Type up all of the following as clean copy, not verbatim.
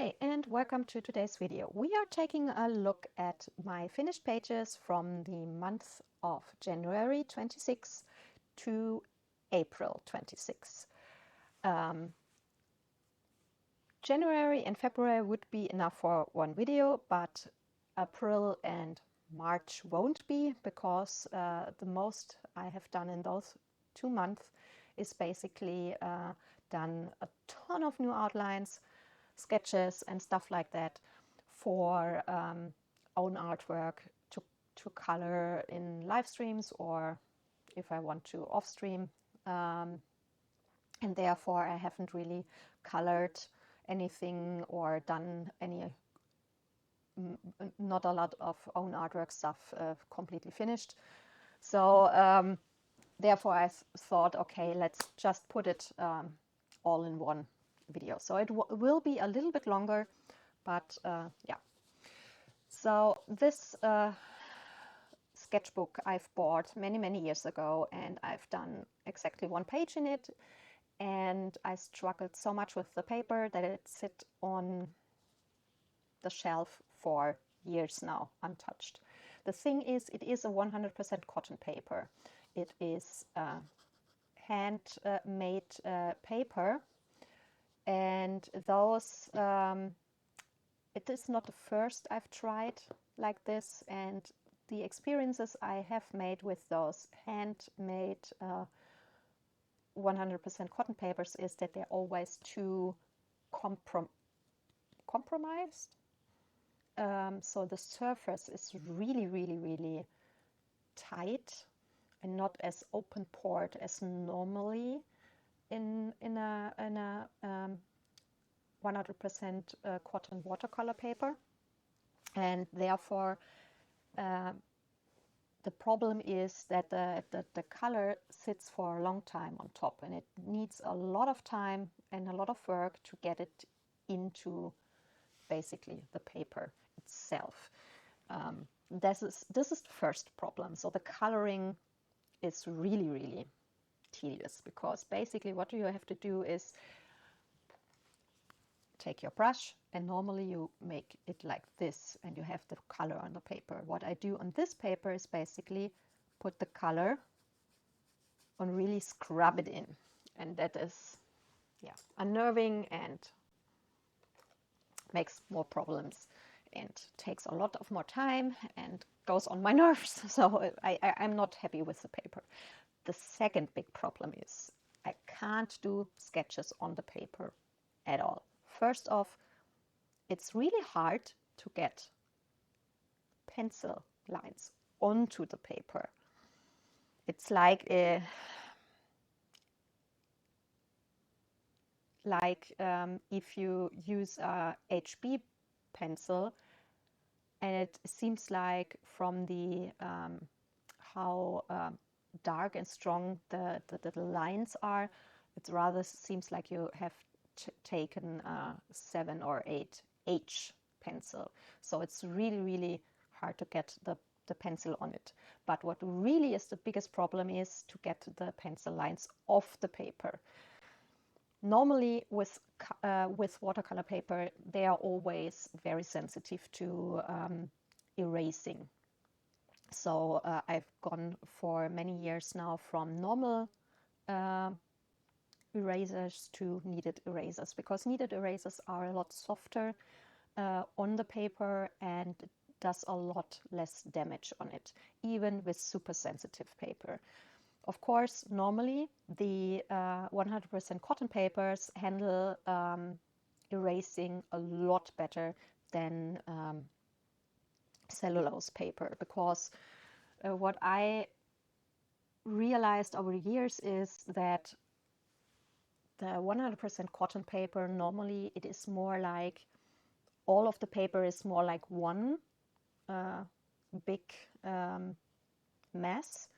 Hi and welcome to today's video. We are taking a look at my finished pages from the month of January 26 to April 26. January and February would be enough for one video, but April and March won't be, because the most I have done in those 2 months is basically done a ton of new outlines, sketches and stuff like that for own artwork to color in live streams, or if I want to off stream, and therefore I haven't really colored anything or done any not a lot of own artwork stuff completely finished. So therefore I thought, okay, let's just put it all in one video. So it will be a little bit longer, but yeah. So this sketchbook I've bought many years ago, and I've done exactly 1 page in it, and I struggled so much with the paper that it sits on the shelf for years now, untouched. The thing is, it is a 100% cotton paper. It is hand-made paper, and those it is not the first I've tried like this, and the experiences I have made with those handmade 100% cotton papers is that they're always too compromised. So the surface is really tight and not as open pored as normally in a 100% cotton watercolor paper, and therefore the problem is that the color sits for a long time on top, and it needs a lot of time and a lot of work to get it into basically the paper itself. This is the first problem. So the coloring is really tedious, because basically what you have to do is take your brush, and normally you make it like this and you have the color on the paper. What I do on this paper is basically put the color and really scrub it in, and that is, yeah, unnerving and makes more problems and takes a lot of more time and goes on my nerves. So I'm not happy with the paper. The second big problem is I can't do sketches on the paper at all. First off, it's really hard to get pencil lines onto the paper. It's like if you use a HB pencil, and it seems like from the how dark and strong the lines are, it rather seems like you have taken a 7 or 8 H pencil. So it's really hard to get the pencil on it. But what really is the biggest problem is to get the pencil lines off the paper. Normally with watercolor paper, they are always very sensitive to erasing. So I've gone for many years now from normal erasers to kneaded erasers, because kneaded erasers are a lot softer on the paper and does a lot less damage on it, even with super sensitive paper. Of course, normally the 100% cotton papers handle erasing a lot better than cellulose paper, because what I realized over years is that the 100% cotton paper, normally it is more like, all of the paper is more like one big mass,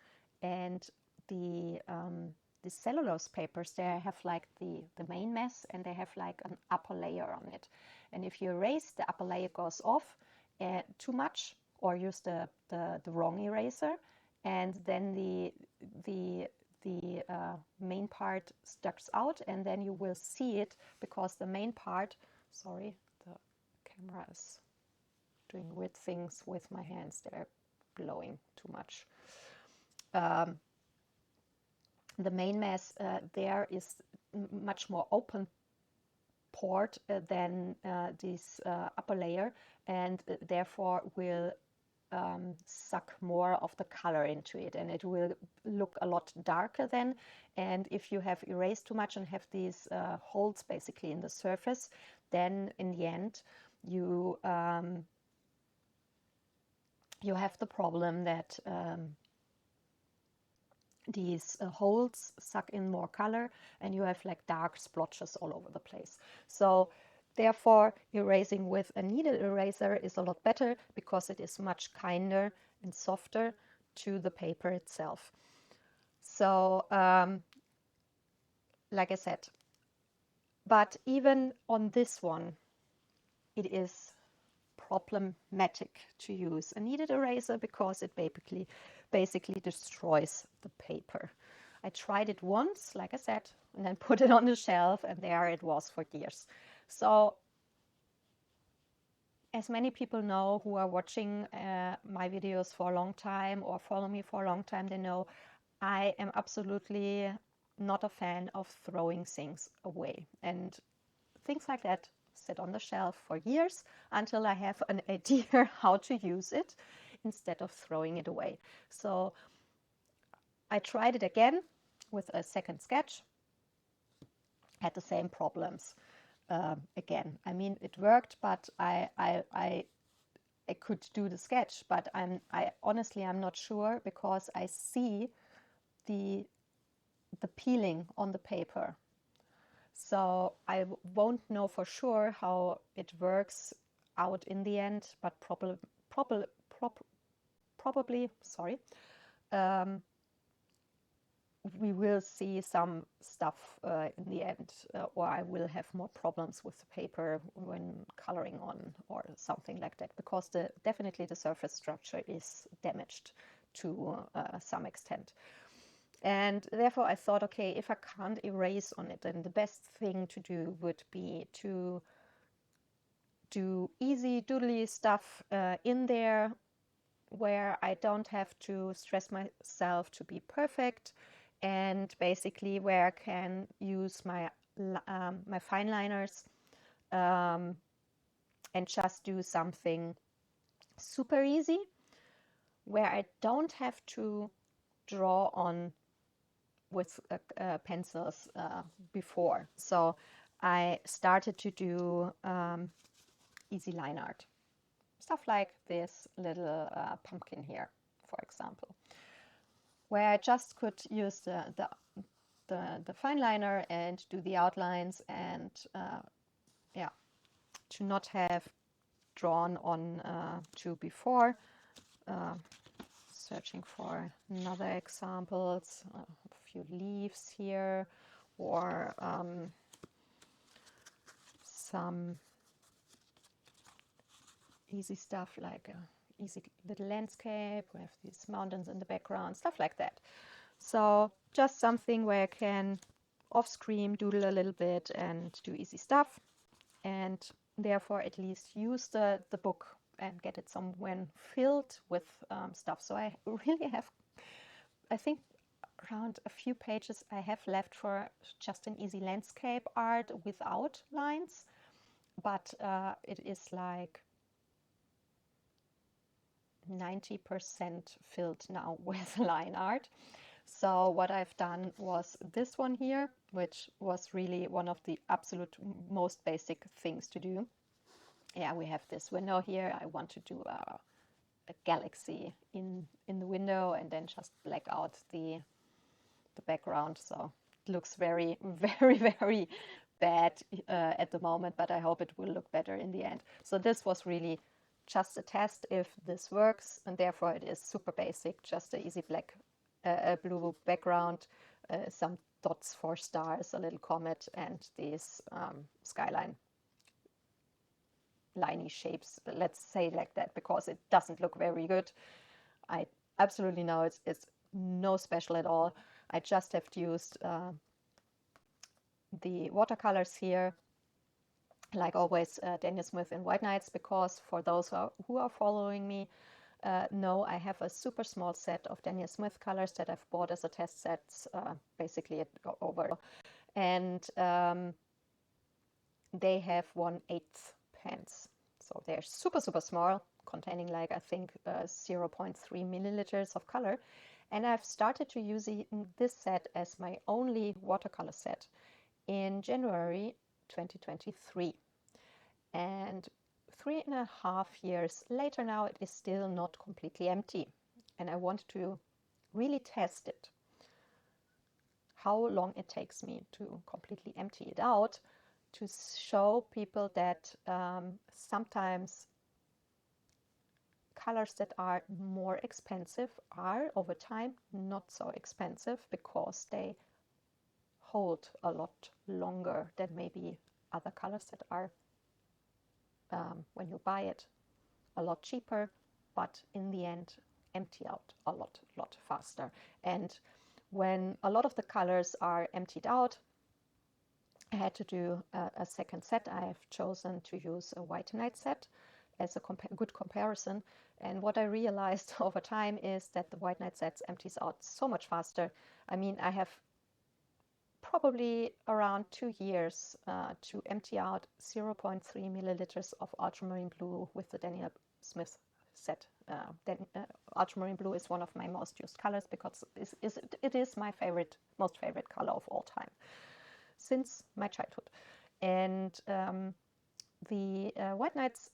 and the cellulose papers, they have like the main mass, and they have like an upper layer on it. And if you erase, the upper layer goes off too much, or use the wrong eraser, and then the main part sticks out, and then you will see it, because the main part, sorry, the camera is doing weird things with my hands. They're blowing too much. The main mass there is much more open port than this upper layer, and therefore will suck more of the color into it, and it will look a lot darker then. And if you have erased too much and have these holes basically in the surface, then in the end you you have the problem that these holes suck in more color and you have like dark splotches all over the place. So therefore, erasing with a kneaded eraser is a lot better because it is much kinder and softer to the paper itself. So, like I said, but even on this one, it is problematic to use a kneaded eraser because it basically destroys the paper. I tried it once, like I said, and then put it on the shelf, and there it was for years. So, as many people know who are watching my videos for a long time or follow me for a long time, they know I am absolutely not a fan of throwing things away. And things like that sit on the shelf for years until I have an idea how to use it instead of throwing it away. So I tried it again with a second sketch, had the same problems again. I mean, it worked, but I could do the sketch, but honestly I'm not sure because I see the peeling on the paper. So I won't know for sure how it works out in the end, but probably, sorry, we will see some stuff in the end, or I will have more problems with the paper when coloring on or something like that, because definitely the surface structure is damaged to some extent. And therefore I thought, okay, if I can't erase on it, then the best thing to do would be to do easy doodly stuff in there where I don't have to stress myself to be perfect, and basically where I can use my fine liners and just do something super easy where I don't have to draw on with pencils before. So I started to do easy line art. Stuff like this little pumpkin here, for example, where I just could use the fine liner and do the outlines, and yeah, to not have drawn on to before. Searching for another examples, a few leaves here, or some easy stuff like a easy little landscape. We have these mountains in the background, stuff like that. So just something where I can off screen doodle a little bit and do easy stuff, and therefore at least use the book and get it somewhere filled with stuff. So I really have, I think, around a few pages I have left for just an easy landscape art without lines, but it is like 90% filled now with line art. So what I've done was this one here, which was really one of the absolute most basic things to do. Yeah, we have this window here. I want to do a galaxy in the window and then just black out the background. So it looks very, very, very bad at the moment, but I hope it will look better in the end. So this was really just a test if this works, and therefore it is super basic, just an easy black, blue background, some dots for stars, a little comet, and these skyline liney shapes, let's say like that, because it doesn't look very good. I absolutely know it's no special at all. I just have used the watercolors here like always, Daniel Smith in White Nights, because for those who are following me, know I have a super small set of Daniel Smith colors that I've bought as a test sets, basically over, and they have 1/8 pens, so they're super small, containing like I think 0.3 milliliters of color, and I've started to use this set as my only watercolor set in January 2023, and 3.5 years later now, it is still not completely empty, and I want to really test it, how long it takes me to completely empty it out, to show people that sometimes colors that are more expensive are over time not so expensive, because they hold a lot longer than maybe other colors that are, when you buy it, a lot cheaper, but in the end empty out a lot faster. And when a lot of the colors are emptied out, I had to do a second set. I have chosen to use a White Night set as a good comparison. And what I realized over time is that the White Night sets empties out so much faster. I mean, I have probably around 2 years to empty out 0.3 milliliters of ultramarine blue with the Daniel Smith set. Ultramarine blue is one of my most used colors, because it is my most favorite color of all time since my childhood. And the White Nights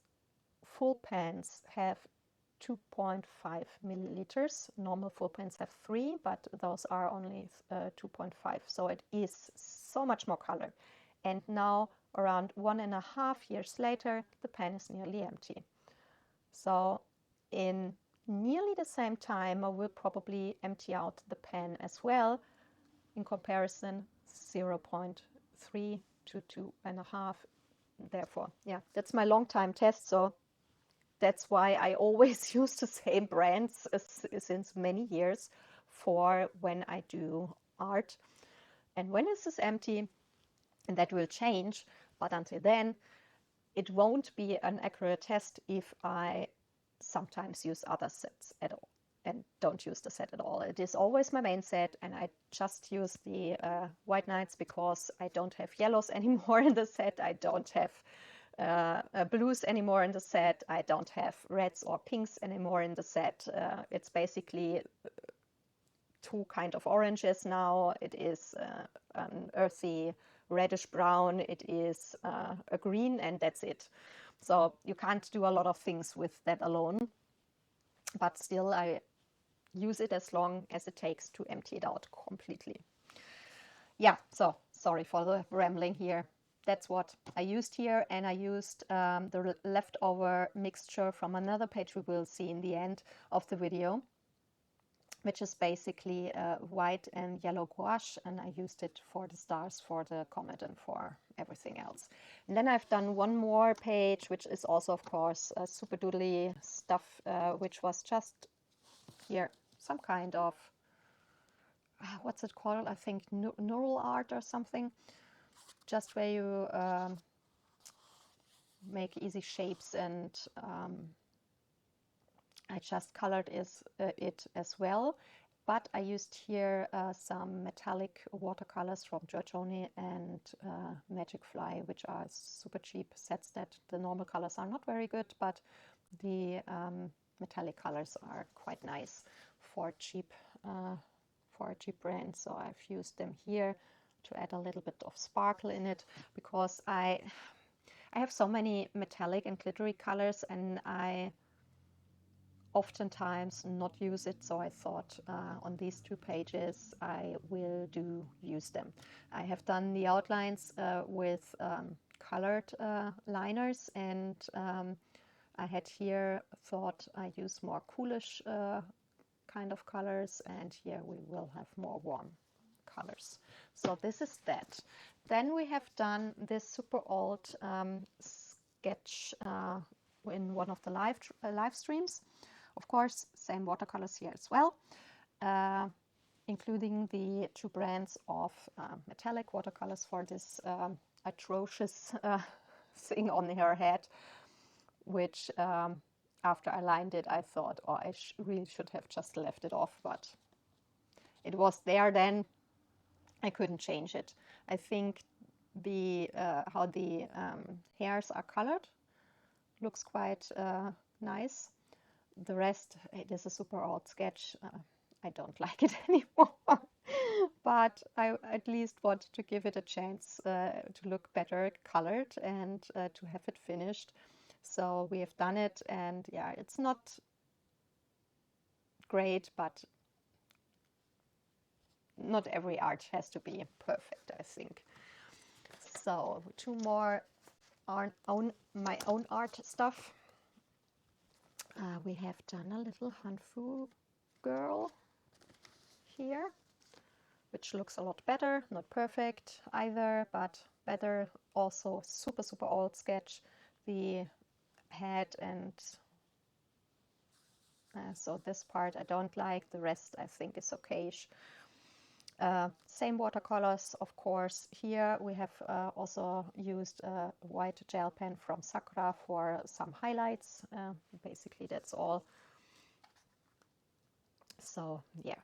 full pens have 2.5 milliliters. Normal full pens have 3, but those are only 2.5. So it is so much more color. And now, around 1.5 years later, the pen is nearly empty. So in nearly the same time, I will probably empty out the pen as well. In comparison, 0.3 to 2.5. Therefore, yeah, that's my long time test. So that's why I always use the same brands since many years for when I do art. And when this is empty, and that will change, but until then, it won't be an accurate test if I sometimes use other sets at all and don't use the set at all. It is always my main set, and I just use the White Nights because I don't have yellows anymore in the set. I don't have blues anymore in the set. I don't have reds or pinks anymore in the set. It's basically 2 kind of oranges now. It is an earthy reddish brown. It is a green, and that's it. So you can't do a lot of things with that alone, but still I use it as long as it takes to empty it out completely. Yeah, so sorry for the rambling here. That's what I used here, and I used the leftover mixture from another page we will see in the end of the video, which is basically white and yellow gouache, and I used it for the stars, for the comet, and for everything else. And then I've done one more page, which is also, of course, super doodly stuff, which was just here, some kind of, what's it called? I think neural art or something. Just where you make easy shapes, and I just colored it as well. But I used here some metallic watercolors from Giorgione and Magic Fly, which are super cheap sets that the normal colors are not very good, but the metallic colors are quite nice for a cheap brand. So I've used them here to add a little bit of sparkle in it, because I have so many metallic and glittery colors, and I oftentimes not use it. So I thought on these 2 pages I will use them. I have done the outlines with colored liners, and I had here thought I use more coolish kind of colors, and here we will have more warm colors. So this is that. Then we have done this super old sketch in one of the live streams. Of course, same watercolors here as well, including the 2 brands of metallic watercolors for this atrocious thing on her head, which after I lined it, I thought, oh, I really should have just left it off, but it was there then. I couldn't change it. I think the how the hairs are colored looks quite nice. The rest, it is a super old sketch. I don't like it anymore, but I at least wanted to give it a chance to look better colored and to have it finished. So we have done it, and yeah, it's not great, but not every art has to be perfect, I think. So 2 more my own art stuff. We have done a little Hanfu girl here, which looks a lot better. Not perfect either, but better. Also super, super old sketch. The head and so this part I don't like. The rest I think is okay-ish. Same watercolors, of course. Here we have also used a white gel pen from Sakura for some highlights. Basically, that's all. So yeah,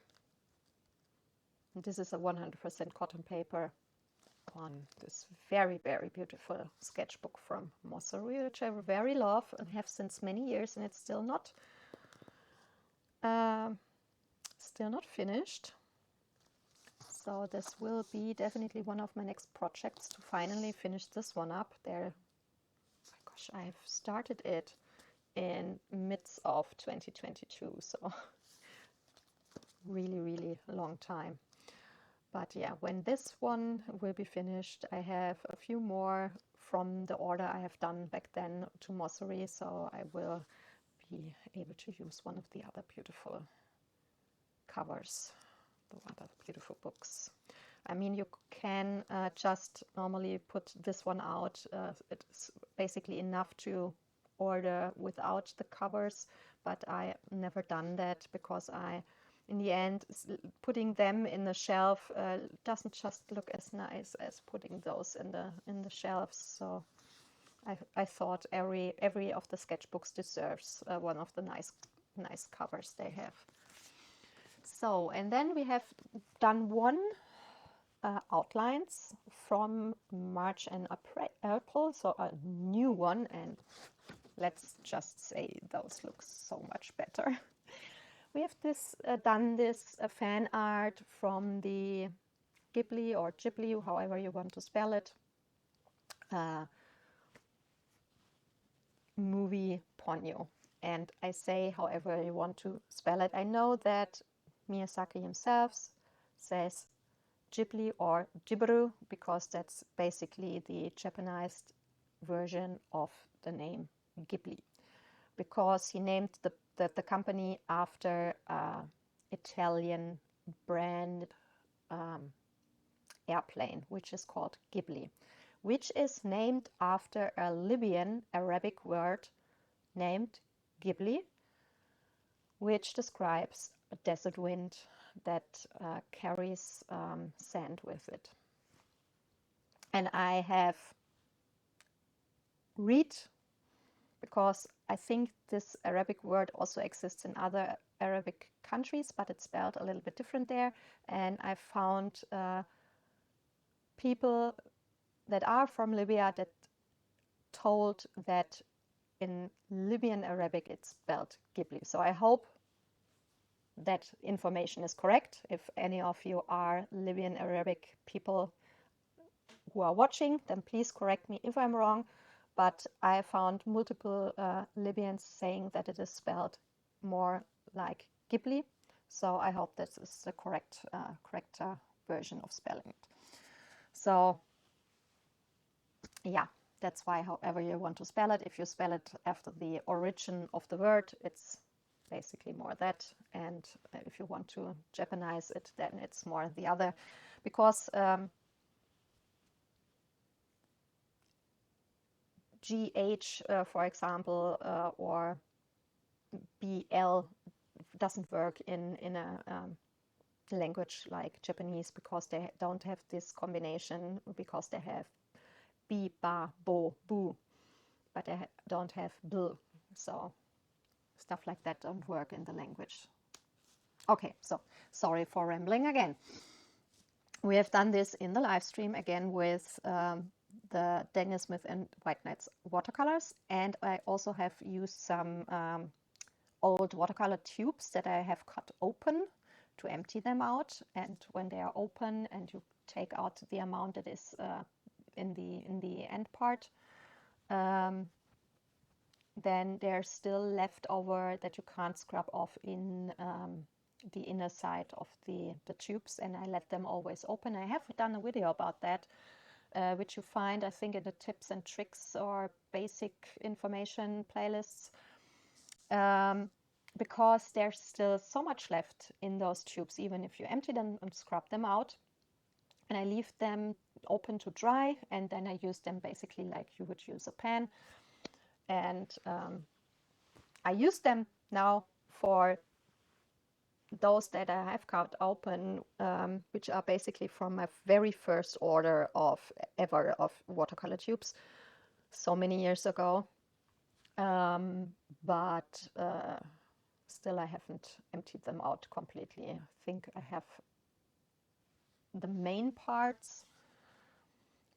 this is a 100% cotton paper on this very, very beautiful sketchbook from Mosori, which I very love and have since many years, and it's still not finished. So this will be definitely one of my next projects to finally finish this one up. There, oh my gosh, I've started it in midst of 2022, so really, really long time. But yeah, when this one will be finished, I have a few more from the order I have done back then to Mosori, so I will be able to use one of the other beautiful covers, the other beautiful books. I mean, you can just normally put this one out. It's basically enough to order without the covers, but I never done that because in the end, putting them in the shelf doesn't just look as nice as putting those in the shelves. So I thought every of the sketchbooks deserves one of the nice covers they have. So, and then we have done one outlines from March and April, so a new one, and let's just say those look so much better. We have done this fan art from the Ghibli or Ghibli, however you want to spell it, movie Ponyo. And I say however you want to spell it. I know that Miyazaki himself says Ghibli or Ghiburu because that's basically the Japanized version of the name Ghibli, because he named the company after Italian brand airplane, which is called Ghibli, which is named after a Libyan Arabic word named Ghibli, which describes a desert wind that carries sand with it. And I have read, because I think this Arabic word also exists in other Arabic countries, but it's spelled a little bit different there. And I found people that are from Libya that told that in Libyan Arabic it's spelled Ghibli. So I hope that information is correct. If any of you are Libyan Arabic people who are watching, then please correct me if I'm wrong. But I found multiple Libyans saying that it is spelled more like Ghibli. So I hope this is the correct version of spelling it. So yeah, that's why however you want to spell it. If you spell it after the origin of the word, it's basically more that. And if you want to Japanize it, then it's more the other. Because GH, for example, or BL doesn't work in a language like Japanese, because they don't have this combination, because they have bi, ba, bo, bu. but they don't have bl, so stuff like that don't work in the language. Okay, so sorry for rambling again. We have done this in the live stream again with the Daniel Smith and White Nights watercolors, and I also have used some old watercolor tubes that I have cut open to empty them out. And when they are open and you take out the amount that is in the end part, then there's still left over that you can't scrub off in the inner side of the tubes, and I let them always open. I have done a video about that, which you find, I think, in the tips and tricks or basic information playlists, because there's still so much left in those tubes, even if you empty them and scrub them out. And I leave them open to dry, and then I use them basically like you would use a pen. And I use them now for those that I have cut open, which are basically from my very first order of watercolor tubes so many years ago. But still I haven't emptied them out completely. I think I have the main parts,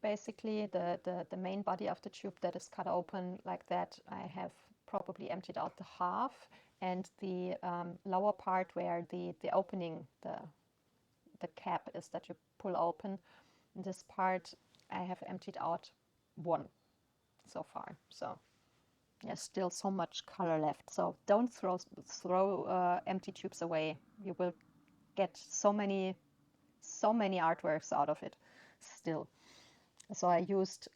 basically the main body of the tube that is cut open like that. I have probably emptied out the half, and the lower part where the opening, the cap is that you pull open, this part I have emptied out one so far. So there's still so much color left, so don't throw empty tubes away. You will get so many artworks out of it still. So I used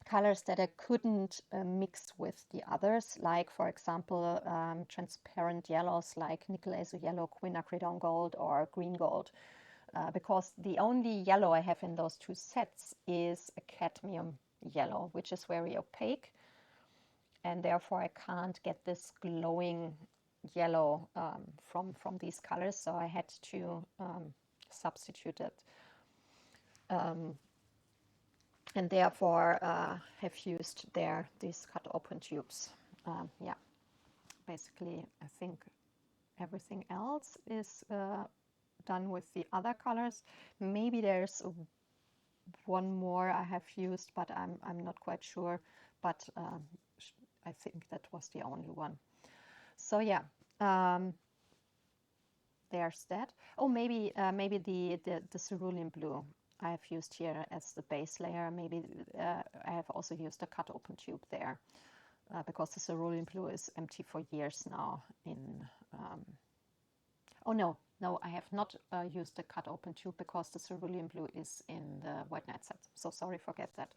colors that I couldn't mix with the others, like for example transparent yellows like nickel azo yellow, quinacridone gold, or green gold, because the only yellow I have in those two sets is a cadmium yellow, which is very opaque, and therefore I can't get this glowing yellow from these colors, so I had to substitute it. And therefore have used these cut open tubes. Yeah, basically I think everything else is done with the other colors. Maybe there's one more I have used, but I'm not quite sure, but I think that was the only one. So yeah, there's that. Oh, maybe the cerulean blue I have used here as the base layer. Maybe I have also used a cut open tube there, because the cerulean blue is empty for years now in oh no, I have not used the cut open tube because the cerulean blue is in the White Night set. So sorry, forget that.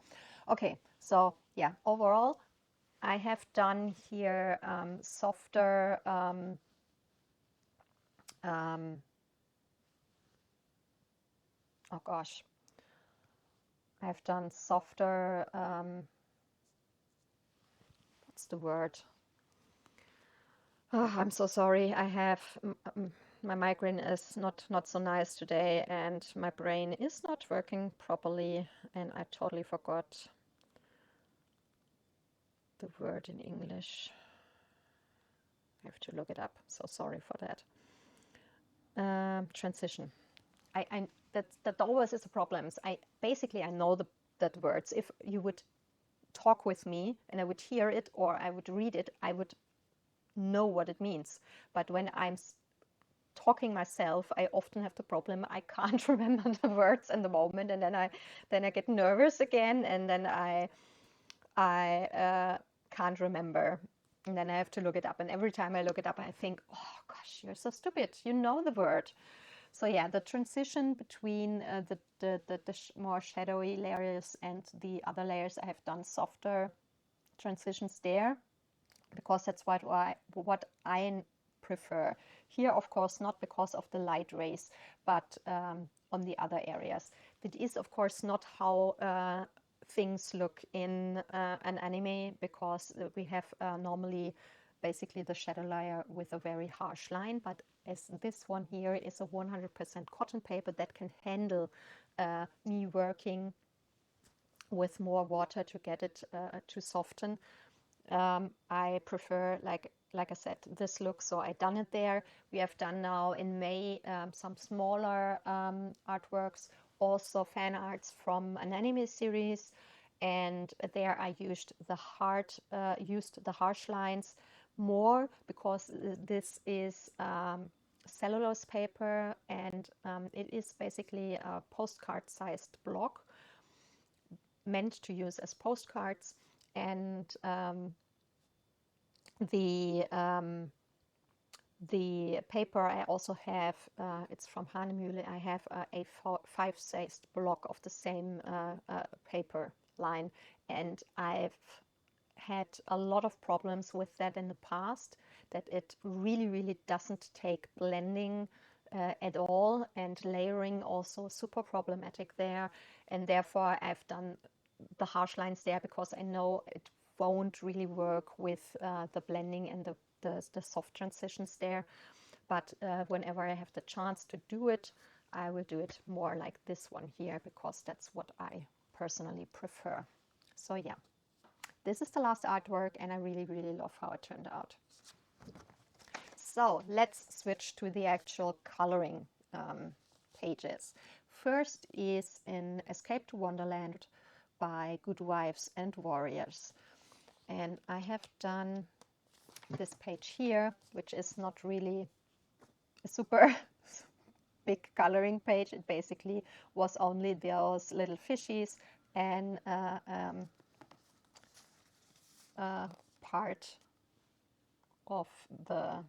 Okay, so yeah, overall I have done here softer oh gosh, I've done softer, what's the word? Oh, I'm so sorry. I have, my migraine is not so nice today, and my brain is not working properly, and I totally forgot the word in English. I have to look it up. So sorry for that. Transition. That always is a problem. I know that words. If you would talk with me and I would hear it or I would read it, I would know what it means. But when I'm talking myself, I often have the problem I can't remember the words in the moment, and then I get nervous again, and then I can't remember, and then I have to look it up. And every time I look it up, I think, oh gosh, you're so stupid. You know the word. So yeah, the transition between the more shadowy layers and the other layers, I have done softer transitions there, because that's what I prefer. Here, of course, not because of the light rays, but on the other areas. It is, of course, not how things look in an anime, because we have normally basically the shadow layer with a very harsh line, but as this one here is a 100% cotton paper that can handle me working with more water to get it to soften. I prefer, like I said, this look, so I done it there. We have done now in May some smaller artworks, also fan arts from an anime series, and there I used the harsh lines more because this is cellulose paper, and it is basically a postcard sized block meant to use as postcards. And the paper I also have, it's from Hahnemühle. I have a A5 sized block of the same paper line, and I've had a lot of problems with that in the past, that it really doesn't take blending at all, and layering also super problematic there, and therefore I've done the harsh lines there because I know it won't really work with the blending and the soft transitions there. But whenever I have the chance to do it, I will do it more like this one here, because that's what I personally prefer. So yeah, this is the last artwork, and I really love how it turned out. So let's switch to the actual coloring pages. First is an Escape to Wonderland by Good Wives and Warriors. And I have done this page here, which is not really a super big coloring page. It basically was only those little fishies and part of the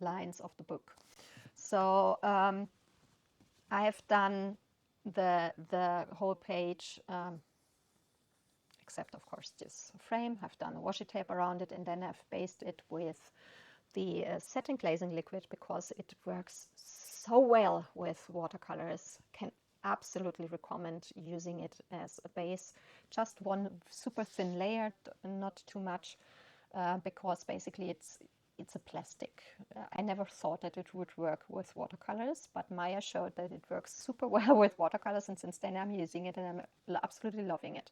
lines of the book. So I have done the whole page, except of course this frame. I've done a washi tape around it, and then I've based it with the satin glazing liquid because it works so well with watercolors. Can absolutely recommend using it as a base. Just one super thin layer, not too much, because basically it's a plastic. I never thought that it would work with watercolors, but Maya showed that it works super well with watercolors, and since then I'm using it and I'm absolutely loving it.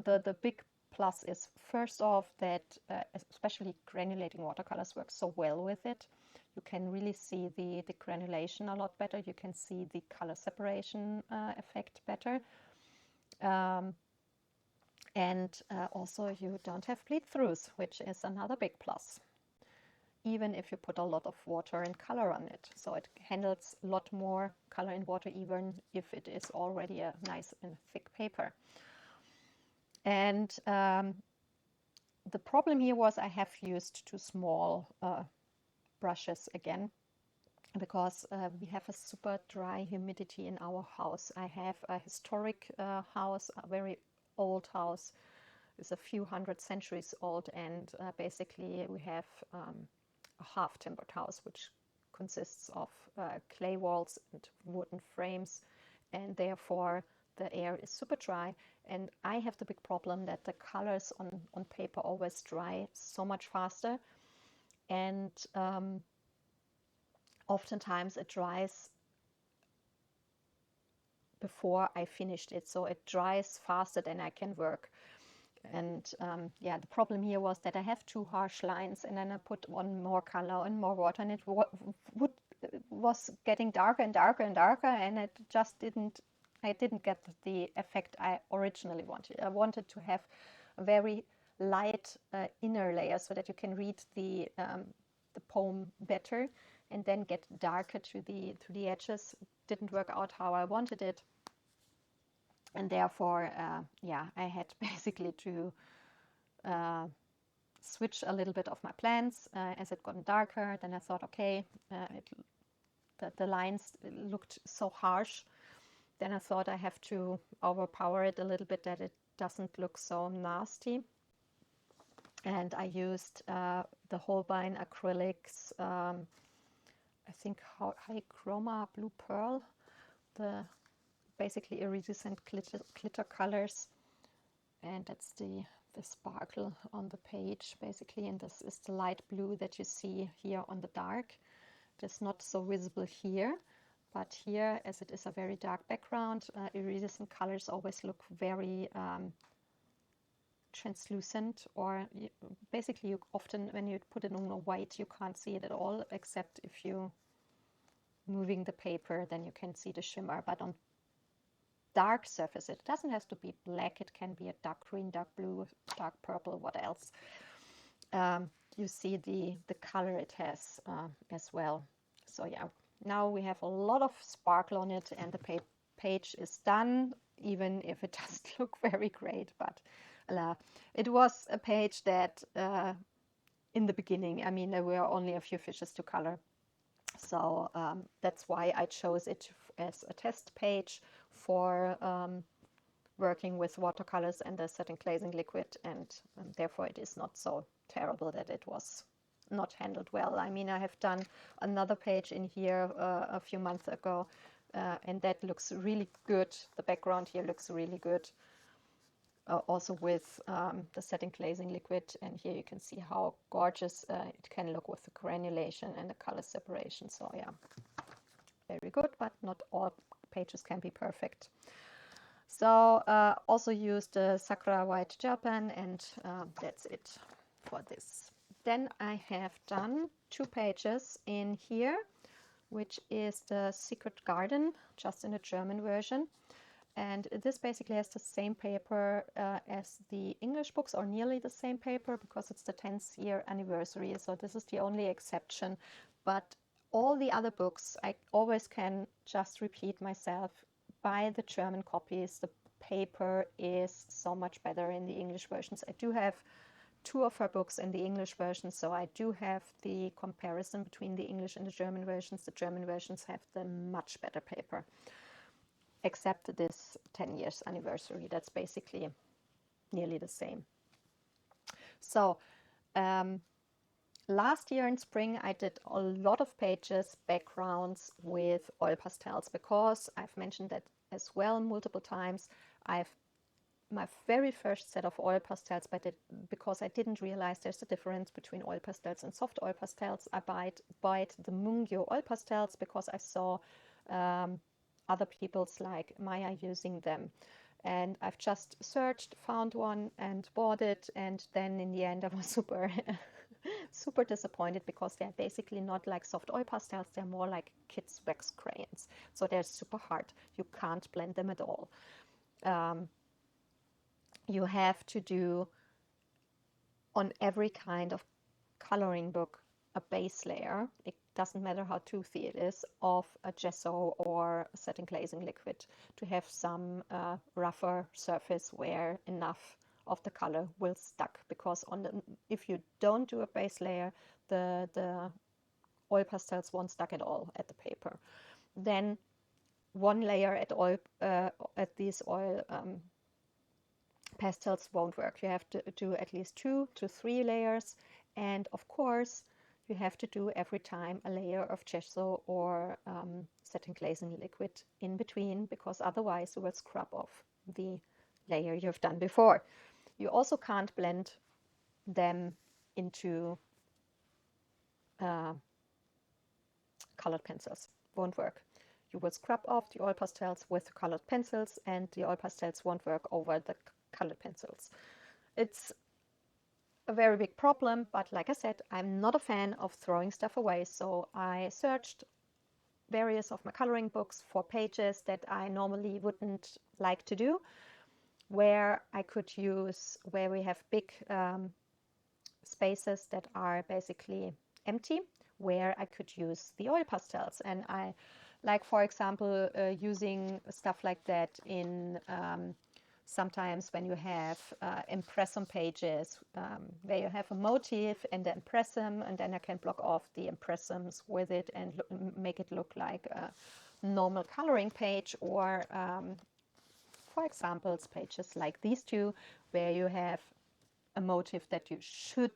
The big plus is, first off, that especially granulating watercolors work so well with it. You can really see the granulation a lot better. You can see the color separation effect better. And also you don't have bleed throughs, which is another big plus, even if you put a lot of water and color on it. So it handles a lot more color and water, even if it is already a nice and thick paper. And the problem here was I have used too small brushes again, because we have a super dry humidity in our house. I have a historic house, a very old house. It's a few hundred centuries old, and basically we have a half-timbered house, which consists of clay walls and wooden frames, and therefore the air is super dry. And I have the big problem that the colors on paper always dry so much faster, and oftentimes it dries before I finished it, so it dries faster than I can work. And yeah, the problem here was that I have two harsh lines, and then I put on more color and more water, and it was getting darker and darker and darker, and it just I didn't get the effect I originally wanted. I wanted to have a very light inner layer so that you can read the poem better, and then get darker to the edges. Didn't work out how I wanted it, and therefore yeah, I had basically to switch a little bit of my plans as it got darker. Then I thought, okay, the lines looked so harsh. Then I thought I have to overpower it a little bit, that it doesn't look so nasty. And I used the Holbein acrylics, I think High Chroma Blue Pearl, the basically iridescent glitter colors. And that's the sparkle on the page, basically. And this is the light blue that you see here on the dark. It is not so visible here, But here, as it is a very dark background, iridescent colors always look very translucent, or basically you often, when you put it on a white, you can't see it at all, except if you moving the paper, then you can see the shimmer. But on dark surface, it doesn't have to be black, it can be a dark green, dark blue, dark purple, what else. You see the color it has as well. So yeah, now we have a lot of sparkle on it, and the page is done, even if it doesn't look very great. But it was a page that in the beginning, I mean, there were only a few fishes to color. So that's why I chose it as a test page for working with watercolors and the setting glazing liquid, and therefore it is not so terrible that it was not handled well. I mean, I have done another page in here a few months ago, and that looks really good. The background here looks really good. Also with the setting glazing liquid, and here you can see how gorgeous it can look with the granulation and the color separation. So yeah, very good, but not all pages can be perfect. So also used the Sakura white gel pen, and that's it for this. Then I have done 2 pages in here, which is the Secret Garden, just in a German version. And this basically has the same paper as the English books, or nearly the same paper, because it's the 10th year anniversary. So this is the only exception. But all the other books, I always can just repeat myself, buy the German copies. The paper is so much better in the English versions. I do have 2 of her books in the English version, so I do have the comparison between the English and the German versions. The German versions have the much better paper, except this 10 years anniversary. That's basically nearly the same. So last year in spring, I did a lot of pages, backgrounds with oil pastels, because I've mentioned that as well multiple times. My very first set of oil pastels, because I didn't realize there's a difference between oil pastels and soft oil pastels. I bought the Mungyo oil pastels because I saw other people's like Maya using them. And I've just searched, found one and bought it. And then in the end, I was super disappointed, because they're basically not like soft oil pastels. They're more like kids' wax crayons. So they're super hard. You can't blend them at all. You have to do on every kind of coloring book a base layer. It doesn't matter how toothy it is, of a gesso or a setting glazing liquid, to have some rougher surface where enough of the color will stick. Because if you don't do a base layer, the oil pastels won't stick at all at the paper. Then one layer at these oil pastels won't work. You have to do at least 2 to 3 layers, and of course you have to do every time a layer of gesso or setting glazing liquid in between, because otherwise you will scrub off the layer you've done before. You also can't blend them into colored pencils. Won't work. You will scrub off the oil pastels with colored pencils, and the oil pastels won't work over the colored pencils. It's a very big problem, but like I said, I'm not a fan of throwing stuff away. So I searched various of my coloring books for pages that I normally wouldn't like to do, where I could use, where we have big spaces that are basically empty, where I could use the oil pastels. And I like, for example, using stuff like that in sometimes when you have impressum pages, where you have a motif and the impressum, and then I can block off the impressums with it and make it look like a normal coloring page. Or for example, pages like these 2, where you have a motif that you should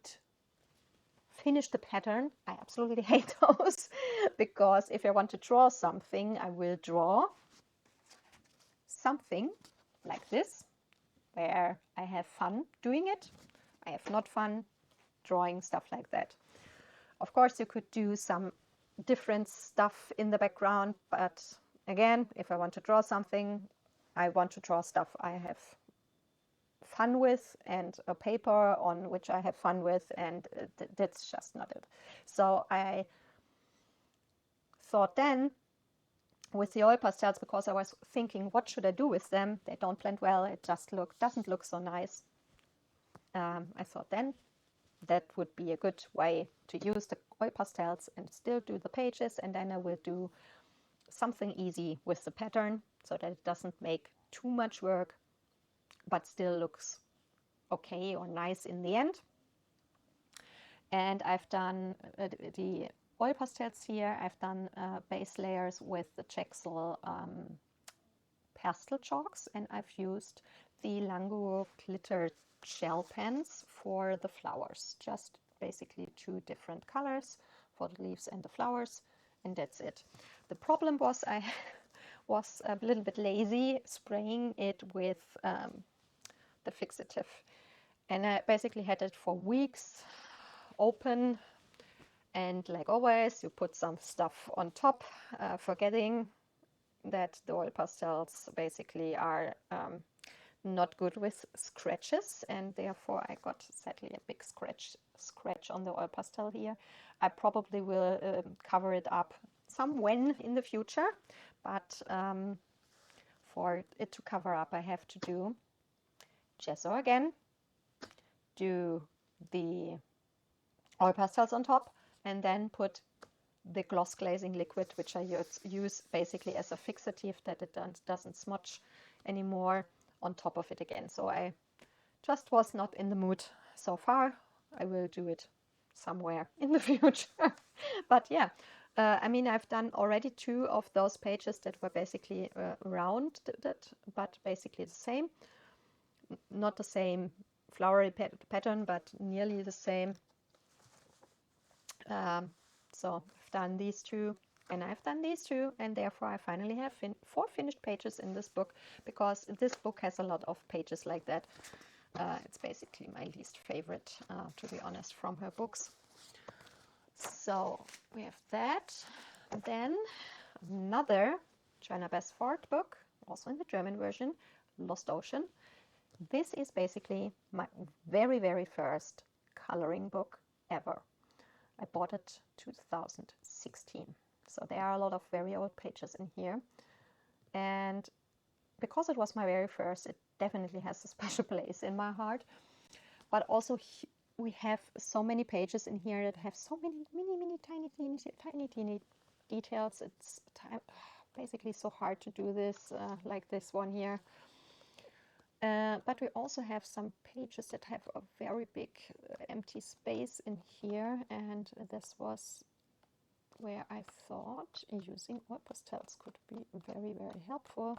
finish the pattern. I absolutely hate those, because if I want to draw something, I will draw something like this, where I have fun doing it. I have not fun drawing stuff like that. Of course, you could do some different stuff in the background. But again, if I want to draw something, I want to draw stuff I have fun with, and a paper on which I have fun with, and that's just not it. So I thought then, with the oil pastels, because I was thinking, what should I do with them? They don't blend well. It just doesn't look so nice. I thought then that would be a good way to use the oil pastels and still do the pages, and then I will do something easy with the pattern so that it doesn't make too much work but still looks okay or nice in the end. And I've done the oil pastels here. I've done base layers with the Jaxel pastel chalks, and I've used the Languro glitter gel pens for the flowers. Just basically 2 different colors for the leaves and the flowers, and that's it. The problem was I was a little bit lazy spraying it with the fixative, and I basically had it for weeks open, and like always you put some stuff on top, forgetting that the oil pastels basically are not good with scratches, and therefore I got sadly a big scratch on the oil pastel here. I probably will cover it up when in the future, but for it to cover up I have to do gesso again, do the oil pastels on top, and then put the gloss glazing liquid, which I use basically as a fixative that it doesn't smudge anymore, on top of it again. So I just was not in the mood so far. I will do it somewhere in the future. But yeah, I mean, I've done already 2 of those pages that were basically round, but basically the same. Not the same flowery pattern, but nearly the same. So I've done these 2, and I've done these 2, and therefore I finally have 4 finished pages in this book, because this book has a lot of pages like that. It's basically my least favorite, to be honest, from her books. So we have that. Then another Joanna Basford book, also in the German version, Lost Ocean. This is basically my very, very first coloring book ever. I bought it 2016. So there are a lot of very old pages in here. And because it was my very first, it definitely has a special place in my heart. But also we have so many pages in here that have so many tiny details. It's basically so hard to do this, like this one here. But we also have some pages that have a very big empty space in here, and this was where I thought using oil pastels could be very, very helpful.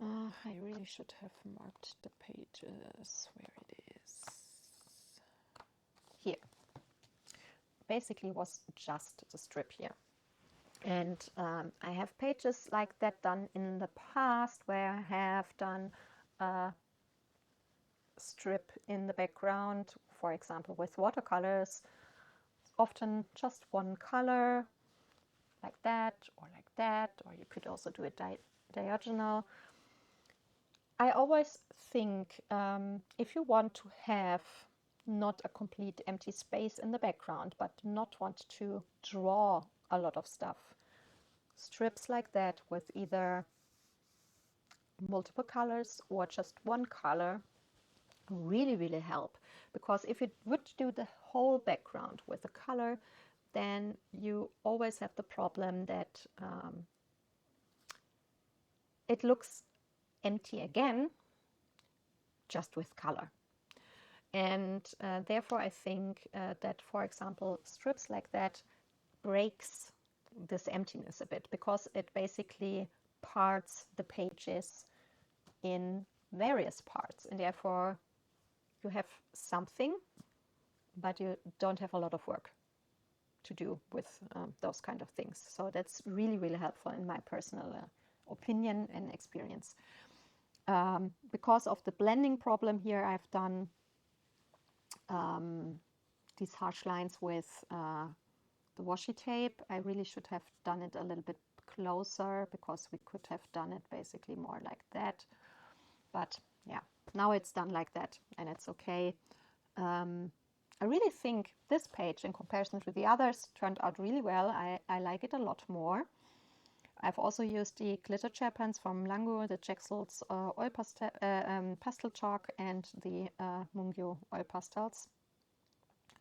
I really should have marked the pages where it is. Here. Basically was just the strip here. And I have pages like that done in the past, where I have done a strip in the background, for example with watercolors, often just one color, like that, or you could also do it diagonal. I always think if you want to have not a complete empty space in the background, but not want to draw a lot of stuff, strips like that with either multiple colors or just one color really, really help. Because if you would do the whole background with a color, then you always have the problem that it looks empty again, just with color. And therefore I think that, for example, strips like that breaks this emptiness a bit, because it basically parts the pages in various parts, and therefore you have something, but you don't have a lot of work to do with those kind of things. So that's really, really helpful in my personal opinion and experience. Because of the blending problem here, I've done these harsh lines with the washi tape. I really should have done it a little bit closer, because we could have done it basically more like that. But yeah, now it's done like that, and it's okay. I really think this page, in comparison to the others, turned out really well. I like it a lot more. I've also used the glitter gel pens from Lango, the Jaxels oil pastel chalk, and the Mungyo oil pastels.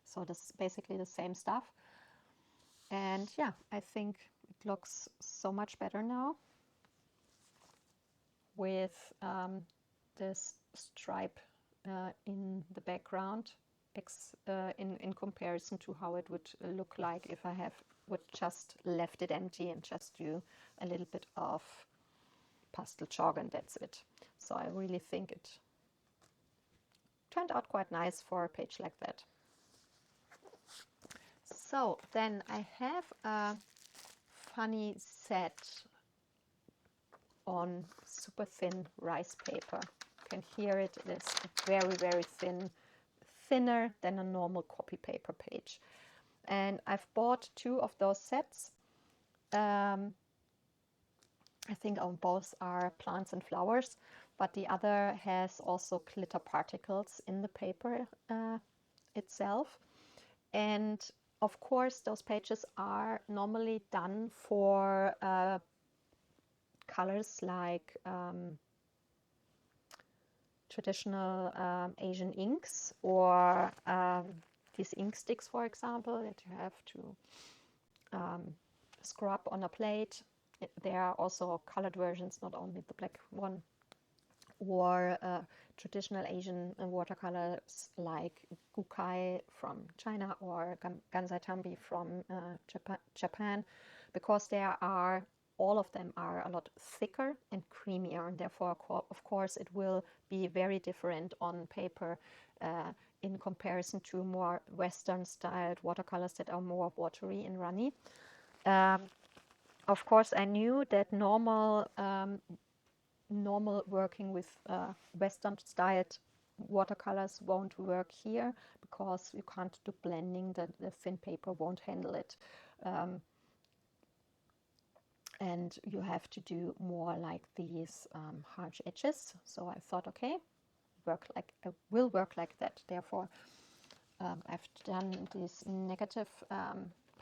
So this is basically the same stuff. And yeah, I think it looks so much better now with this stripe in the background, in comparison to how it would look like if I would just left it empty and just do a little bit of pastel chalk and that's it. So I really think it turned out quite nice for a page like that. So then I have a funny set on super thin rice paper. You can hear it. It is very, very thin, thinner than a normal copy paper page. And I've bought 2 of those sets. I think both are plants and flowers, but the other has also glitter particles in the paper itself. And of course, those pages are normally done for colors like traditional Asian inks, or these ink sticks, for example, that you have to scrub on a plate. There are also colored versions, not only the black one, or traditional Asian watercolors like Gukai from China or Gansai Tambi from Japan, because all of them are a lot thicker and creamier, and therefore, of course, it will be very different on paper in comparison to more Western-styled watercolors that are more watery and runny. Of course, I knew that normal working with Western-styled watercolors won't work here, because you can't do blending. The thin paper won't handle it. And you have to do more like these harsh edges. So I thought, okay, it will work like that. Therefore, I've done this negative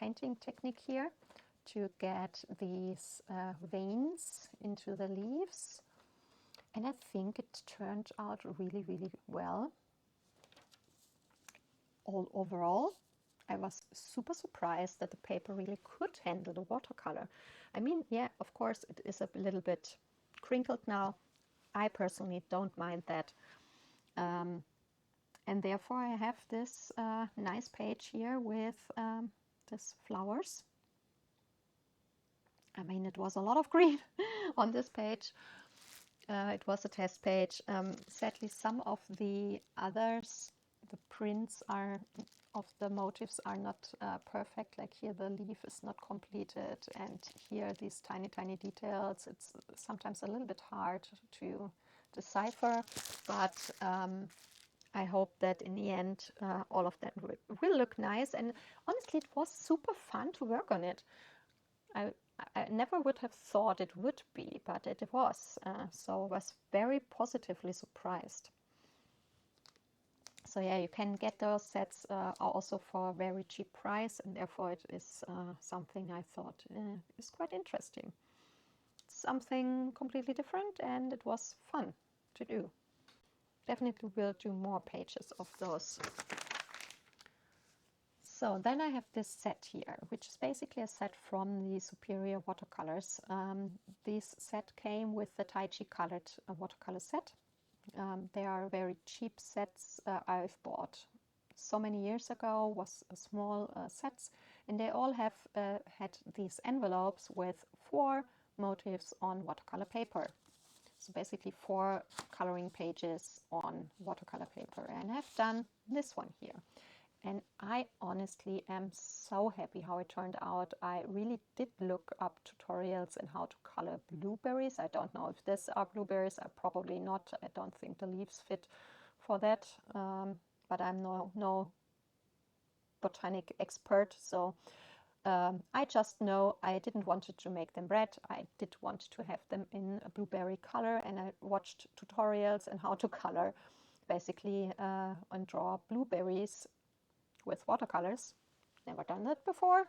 painting technique here to get these veins into the leaves. And I think it turned out really, really well. All overall, I was super surprised that the paper really could handle the watercolor. I mean, yeah, of course, it is a little bit crinkled now. I personally don't mind that. And therefore, I have this nice page here with these flowers. I mean, it was a lot of green on this page. It was a test page. Sadly, some of the others, the prints of the motifs are not perfect. Like here, the leaf is not completed, and here, these tiny, tiny details. It's sometimes a little bit hard to decipher, but I hope that in the end, all of that will look nice. And honestly, it was super fun to work on it. I never would have thought it would be, but it was. So I was very positively surprised. So yeah, you can get those sets also for a very cheap price, and therefore it is something I thought is quite interesting. Something completely different, and it was fun to do. Definitely will do more pages of those. So then I have this set here, which is basically a set from the Superior watercolors. This set came with the Taichi colored watercolor set. They are very cheap sets I've bought so many years ago, was small sets, and they all have had these envelopes with 4 motifs on watercolor paper. So basically 4 coloring pages on watercolor paper, and I've done this one here. And I honestly am so happy how it turned out. I really did look up tutorials on how to color blueberries. I don't know if these are blueberries. Probably not. I don't think the leaves fit for that. But I'm no botanic expert. So I just know I didn't want to make them red. I did want to have them in a blueberry color, and I watched tutorials on how to color basically and draw blueberries with watercolors. Never done that before.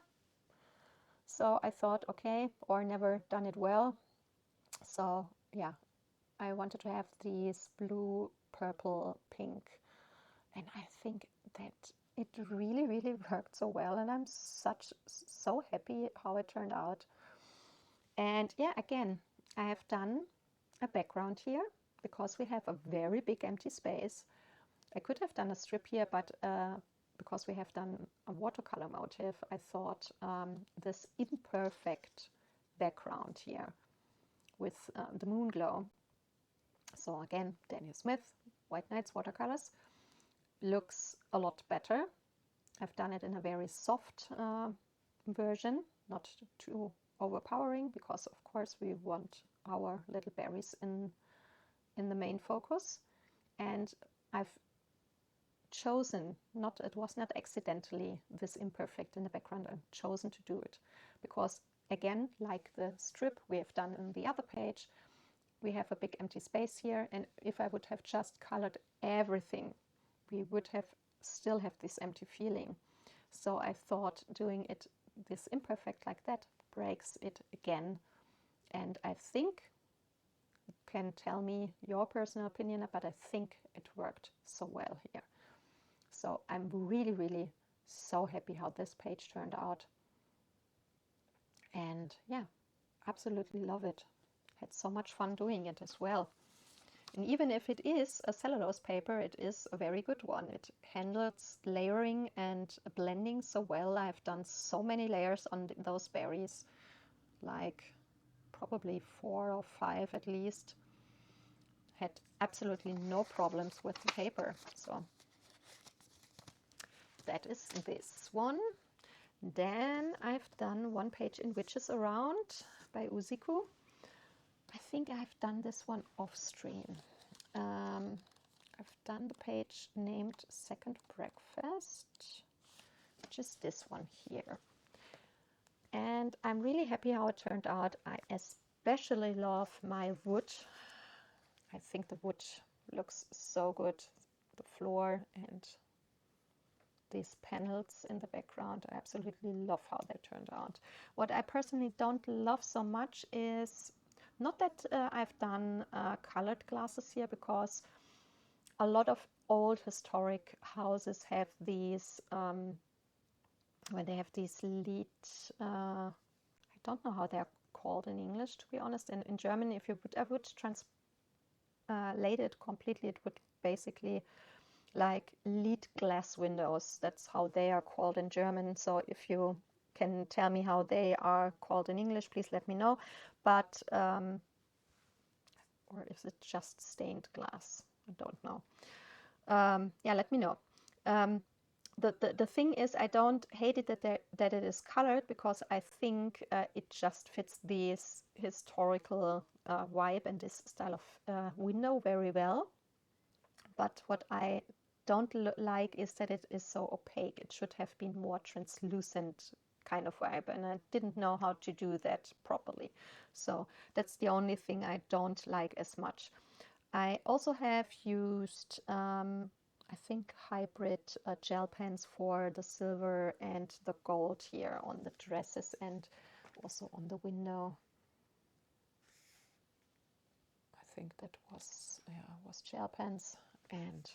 So I thought, okay, or never done it well. So yeah, I wanted to have these blue, purple, pink. And I think that it really, really worked so well. And I'm so happy how it turned out. And yeah, again, I have done a background here because we have a very big empty space. I could have done a strip here, but because we have done a watercolor motif, I thought this imperfect background here with the moon glow. So again, Daniel Smith, White Nights watercolors, looks a lot better. I've done it in a very soft version, not too overpowering, because of course we want our little berries in the main focus. And I've chosen, it was not accidentally this imperfect in the background, I've chosen to do it because, again, like the strip we have done on the other page, we have a big empty space here, and if I would have just colored everything, we would still have this empty feeling. So I thought doing it this imperfect like that breaks it again. And I think, you can tell me your personal opinion, but I think it worked so well here. So I'm really, really so happy how this page turned out. And yeah, absolutely love it. Had so much fun doing it as well. And even if it is a cellulose paper, it is a very good one. It handles layering and blending so well. I've done so many layers on those berries, like probably 4 or 5 at least. Had absolutely no problems with the paper. So that is this one. Then I've done one page in Witches Around by Uziku. I think I've done this one off stream. I've done the page named Second Breakfast, which is this one here. And I'm really happy how it turned out. I especially love my wood. I think the wood looks so good. The floor and these panels in the background, I absolutely love how they turned out. What I personally don't love so much is not that I've done colored glasses here, because a lot of old historic houses have these, when they have these lead, I don't know how they're called in English, to be honest. And in German, if you would translate it completely, it would basically like lead glass windows. That's how they are called in German. So if you can tell me how they are called in English, please let me know. But or is it just stained glass? I don't know. Yeah, let me know. The thing is, I don't hate it that it is colored, because I think it just fits this historical vibe and this style of window very well. But what I don't like is that it is so opaque. It should have been more translucent kind of vibe, and I didn't know how to do that properly. So that's the only thing I don't like as much. I also have used, I think, hybrid gel pens for the silver and the gold here on the dresses and also on the window. I think that was gel pens. And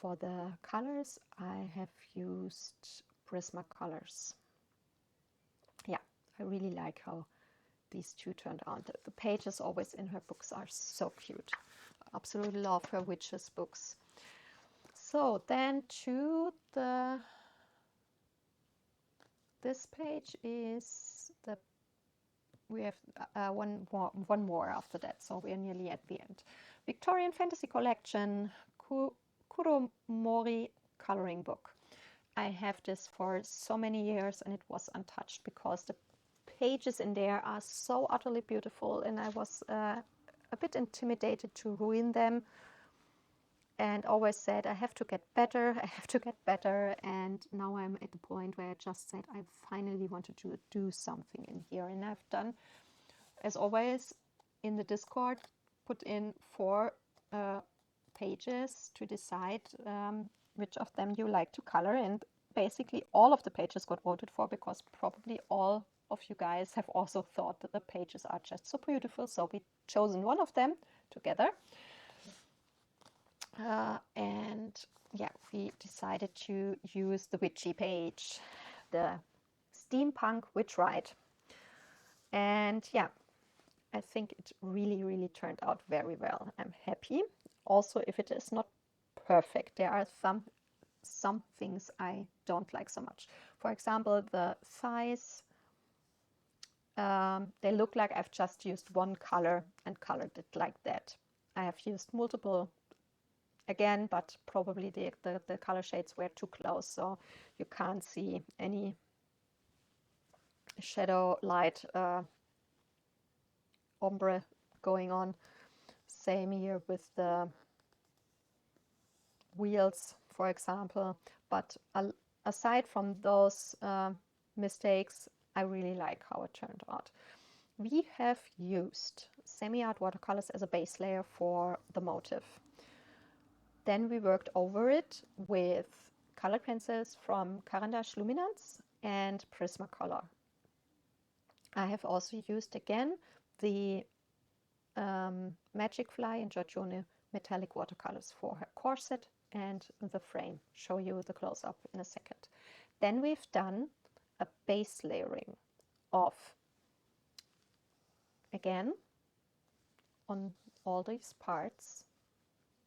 for the colors, I have used Prismacolors. Yeah, I really like how these two turned out. The pages always in her books are so cute. I absolutely love her witches books. So then to this page is we have one more after that, so we are nearly at the end. Victorian Fantasy Collection, Kuromori coloring book. I have this for so many years and it was untouched because the pages in there are so utterly beautiful, and I was a bit intimidated to ruin them. and always said, I have to get better, I have to get better. And now I'm at the point where I just said, I finally wanted to do something in here. And I've done, as always, in the Discord, put in 4 pages to decide which of them you like to color. And basically all of the pages got voted for, because probably all of you guys have also thought that the pages are just so beautiful. So we chosen one of them together. And yeah, we decided to use the witchy page, the steampunk witch ride. And yeah, I think it really turned out very well. I'm happy. Also, if it is not perfect, there are some things I don't like so much. For example, the thighs, they look like I've just used one color and colored it like that. I have used multiple again, but probably the color shades were too close, so you can't see any shadow light ombre going on. Same here with the wheels, for example. But aside from those mistakes, I really like how it turned out. We have used semi-art watercolors as a base layer for the motif. Then we worked over it with colored pencils from Caran d'Ache Luminance and Prismacolor. I have also used again the Magic Fly and Giorgione metallic watercolors for her corset and the frame. Show you the close-up in a second. Then we've done a base layering of, again, on all these parts,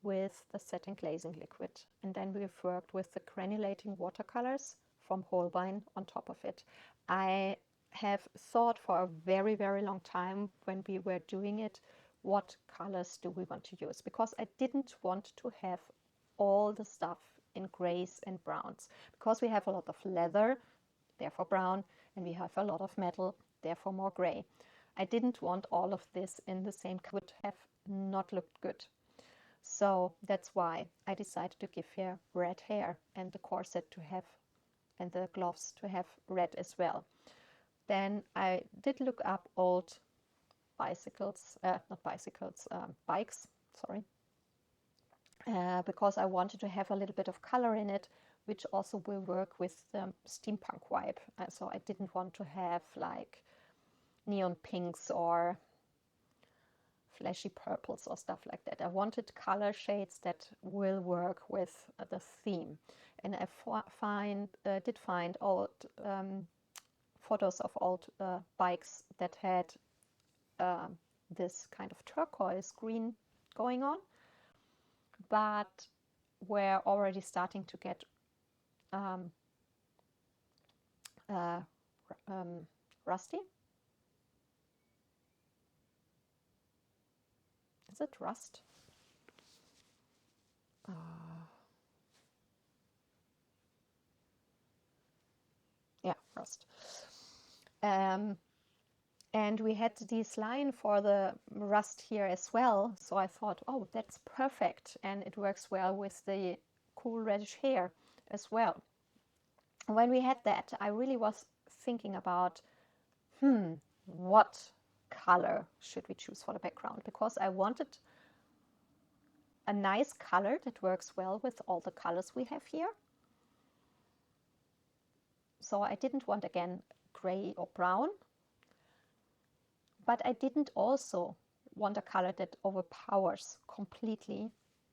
with the satin glazing liquid, and then we've worked with the granulating watercolors from Holbein on top of it. I have thought for a very long time when we were doing it, what colors do we want to use, because I didn't want to have all the stuff in grays and browns, because we have a lot of leather, therefore brown, and we have a lot of metal, therefore more gray. I didn't want all of this in the same color. Would have not looked good. So that's why I decided to give her red hair, and the corset to have, and the gloves to have red as well. Then I did look up old bicycles, bikes, sorry, because I wanted to have a little bit of color in it, which also will work with the steampunk vibe. So I didn't want to have like neon pinks or flashy purples or stuff like that. I wanted color shades that will work with the theme. And I did find old photos of old bikes that had this kind of turquoise green going on, but were already starting to get rusty. Is it rust? Yeah, rust. And we had this line for the rust here as well. So I thought, oh, that's perfect. And it works well with the cool reddish hair as well. When we had that, I really was thinking about, what color should we choose for the background? Because I wanted a nice color that works well with all the colors we have here. So I didn't want, again, gray or brown, but I didn't also want a color that overpowers completely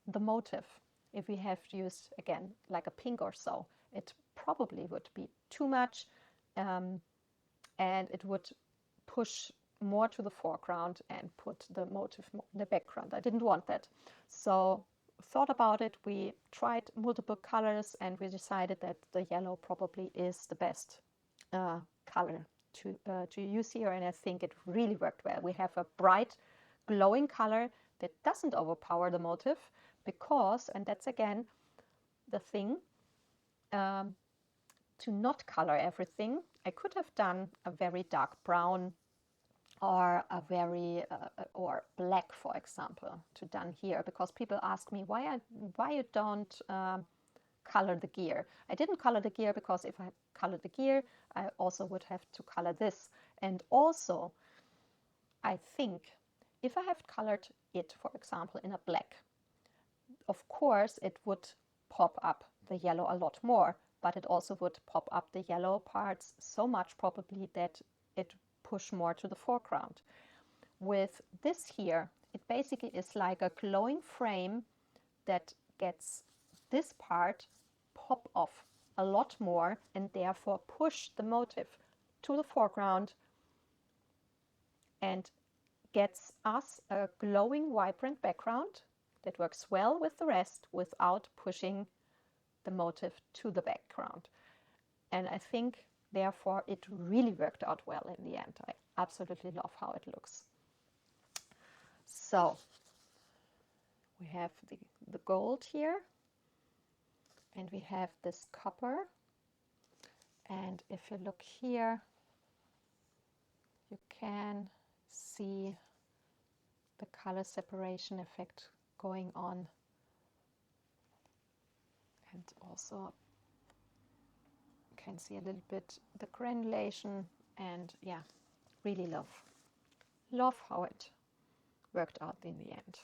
the motif. If we have used, again, like a pink or so, it probably would be too much, and it would push more to the foreground and put the motif more in the background. I didn't want that. So thought about it, we tried multiple colors, and we decided that the yellow probably is the best color to use here, and I think it really worked well. We have a bright, glowing color that doesn't overpower the motif, because, and that's again the thing, to not color everything, I could have done a very dark brown or a very or black, for example, to done here, because people ask me why you don't color the gear. I didn't color the gear because if I colored the gear, I also would have to color this. And also, I think if I have colored it, for example, in a black, of course it would pop up the yellow a lot more, but it also would pop up the yellow parts so much probably that it push more to the foreground. With this here, it basically is like a glowing frame that gets this part pop off a lot more and therefore push the motif to the foreground and gets us a glowing, vibrant background that works well with the rest without pushing the motif to the background. And I think therefore it really worked out well in the end. I absolutely love how it looks. So we have the gold here, and we have this copper. And if you look here, you can see the color separation effect going on. And also you can see a little bit the granulation, and yeah, really love how it worked out in the end.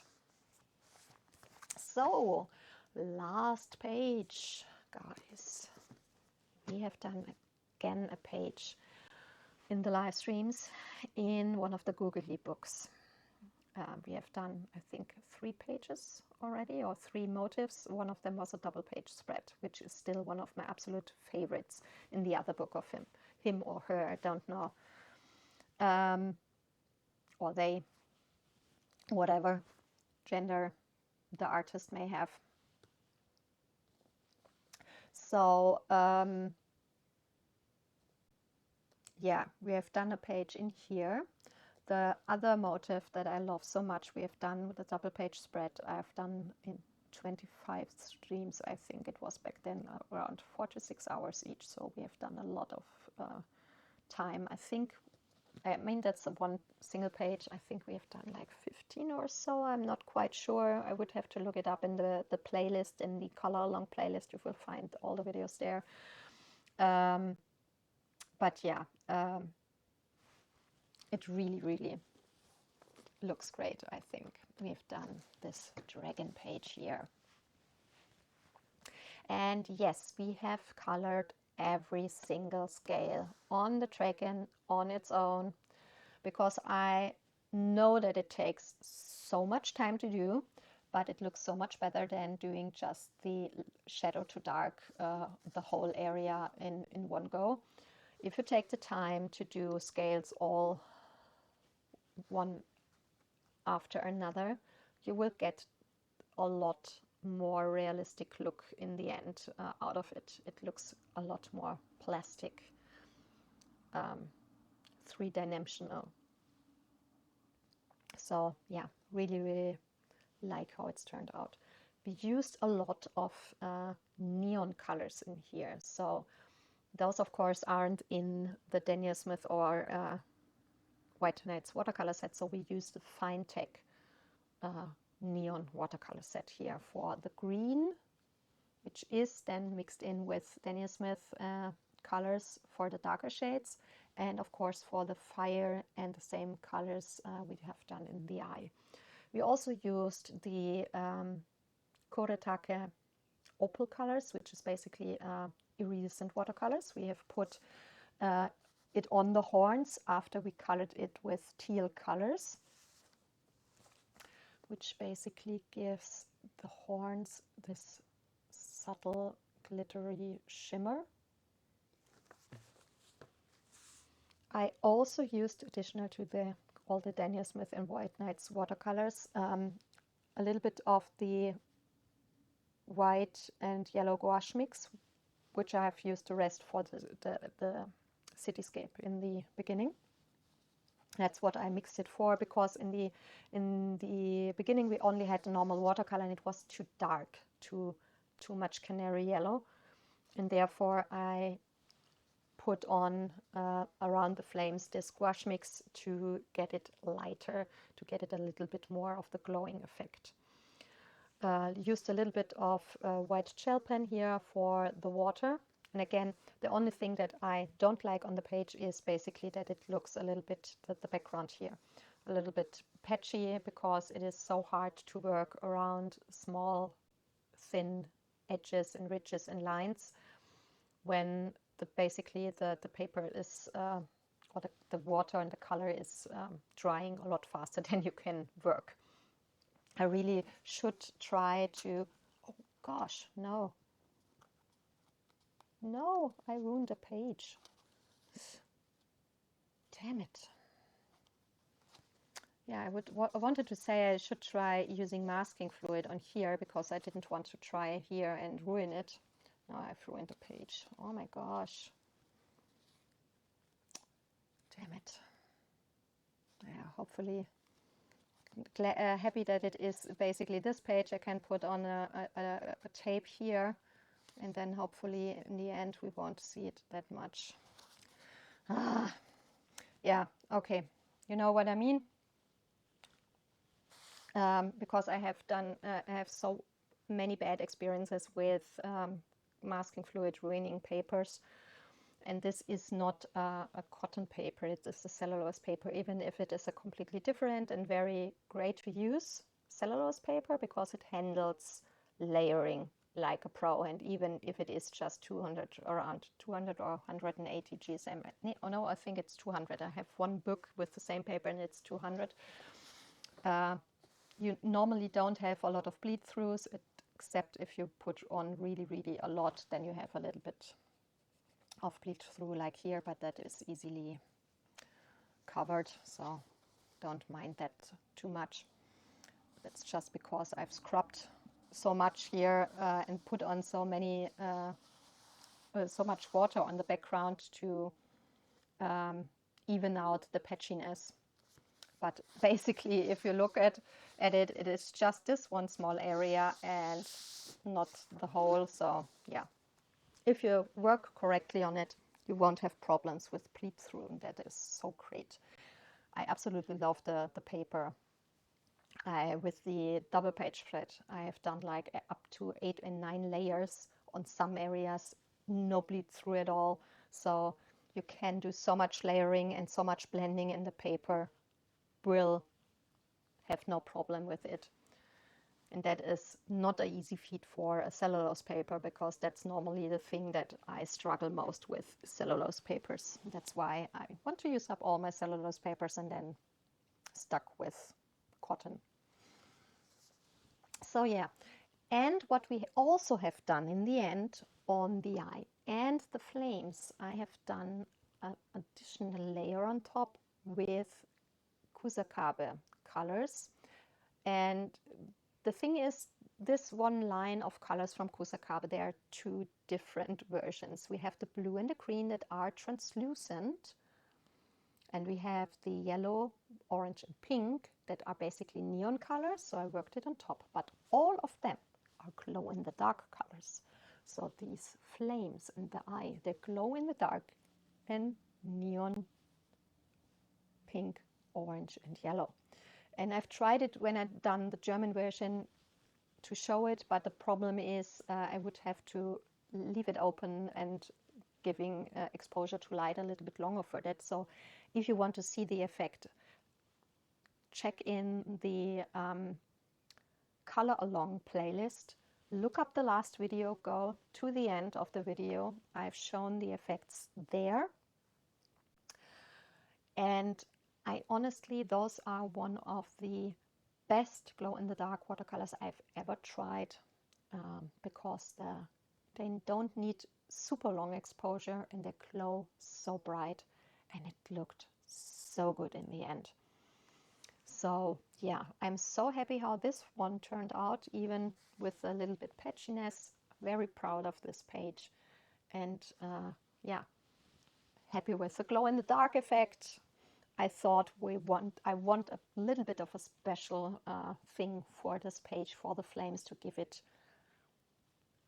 So last page, guys. We have done again a page in the live streams in one of the Googly books. We have done, I think, 3 pages already, or 3 motifs. One of them was a double page spread, which is still one of my absolute favorites in the other book of him or her, I don't know, or they, whatever gender the artist may have. So yeah, we have done a page in here. The other motif that I love so much, we have done with the double page spread. I've done in 25 streams, I think it was back then, around 4 to 6 hours each. So we have done a lot of time. I mean, that's one single page. I think we have done like 15 or so. I'm not quite sure. I would have to look it up in the playlist, in the color along playlist. You will find all the videos there. But yeah, it really looks great, I think. We've done this dragon page here. And yes, we have colored every single scale on the dragon on its own, because I know that it takes so much time to do, but it looks so much better than doing just the shadow to dark, the whole area in one go. If you take the time to do scales all one after another, you will get a lot more realistic look in the end out of it. It looks a lot more plastic, 3-dimensional. So yeah, really like how it's turned out. We used a lot of neon colors in here. So those, of course, aren't in the Daniel Smith or White Nights watercolor set. So we used the Finetec neon watercolor set here for the green, which is then mixed in with Daniel Smith colors for the darker shades, and of course for the fire, and the same colors we have done in the eye. We also used the Kuretake opal colors, which is basically iridescent watercolors. We have put it on the horns after we colored it with teal colors, which basically gives the horns this subtle glittery shimmer. I also used, additional to all the Daniel Smith and White Nights watercolors, a little bit of the white and yellow gouache mix, which I have used the rest for the cityscape in the beginning. That's what I mixed it for, because in the beginning we only had the normal watercolor and it was too dark, too much canary yellow, and therefore I put on around the flames this gouache mix to get it lighter, to get it a little bit more of the glowing effect. Used a little bit of white gel pen here for the water. And again, the only thing that I don't like on the page is basically that it looks a little bit, the background here, a little bit patchy, because it is so hard to work around small, thin edges and ridges and lines when basically the paper is, or the water and the color is drying a lot faster than you can work. I really should try to, oh gosh, no. No, I ruined a page. Damn it. Yeah, I wanted to say I should try using masking fluid on here because I didn't want to try here and ruin it. Now I've ruined the page. Oh my gosh. Damn it. Yeah, hopefully. Happy that it is basically this page. I can put on a tape here, and then hopefully in the end we won't see it that much. Yeah, okay, you know what I mean, because I have so many bad experiences with masking fluid ruining papers, and this is not a cotton paper, it is a cellulose paper, even if it is a completely different and very great to use cellulose paper, because it handles layering like a pro, and even if it is just around 200 or 180 GSM. Oh no, I think it's 200. I have one book with the same paper and it's 200. You normally don't have a lot of bleed throughs, except if you put on really, really a lot, then you have a little bit of bleed through like here, but that is easily covered, so don't mind that too much. That's just because I've scrubbed so much here and put on so much water on the background to even out the patchiness. But basically, if you look at it, it is just this one small area and not the whole. So yeah, if you work correctly on it, you won't have problems with bleed through, and that is so great. I absolutely love the paper. With the double page thread, I have done like up to 8 and 9 layers on some areas, no bleed through at all. So you can do so much layering and so much blending, and the paper will have no problem with it. And that is not an easy feat for a cellulose paper, because that's normally the thing that I struggle most with, cellulose papers. That's why I want to use up all my cellulose papers and then stuck with cotton. So yeah, and what we also have done in the end on the eye and the flames, I have done an additional layer on top with Kusakabe colors. And the thing is, this one line of colors from Kusakabe, there are 2 different versions. We have the blue and the green that are translucent, and we have the yellow, orange and pink that are basically neon colors, so I worked it on top. But all of them are glow in the dark colors. So these flames in the eye, they glow in the dark and neon pink, orange and yellow. And I've tried it when I've done the German version to show it, but the problem is I would have to leave it open and giving exposure to light a little bit longer for that. So if you want to see the effect, check in the color along playlist, look up the last video, go to the end of the video. I've shown the effects there, and I honestly, those are one of the best glow in the dark watercolors I've ever tried, because they don't need super long exposure and they glow so bright, and it looked so good in the end. So yeah, I'm so happy how this one turned out, even with a little bit patchiness. Very proud of this page, and yeah, happy with the glow in the dark effect. I thought I want a little bit of a special thing for this page, for the flames, to give it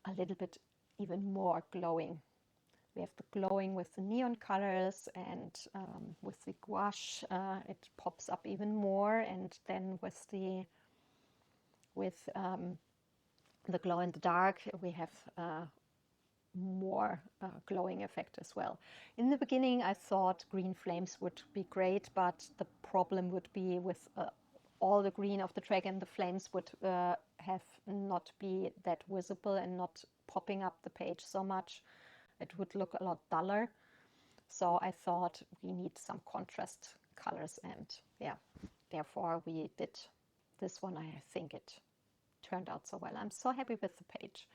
a little bit even more glowing. we have the glowing with the neon colors, and with the gouache it pops up even more, and then with the glow in the dark we have more glowing effect as well. In the beginning I thought green flames would be great, but the problem would be with all the green of the dragon, the flames would have not be that visible and not popping up the page so much. It would look a lot duller. So I thought we need some contrast colors, and yeah, therefore we did this one. I think it turned out so well. I'm so happy with the page.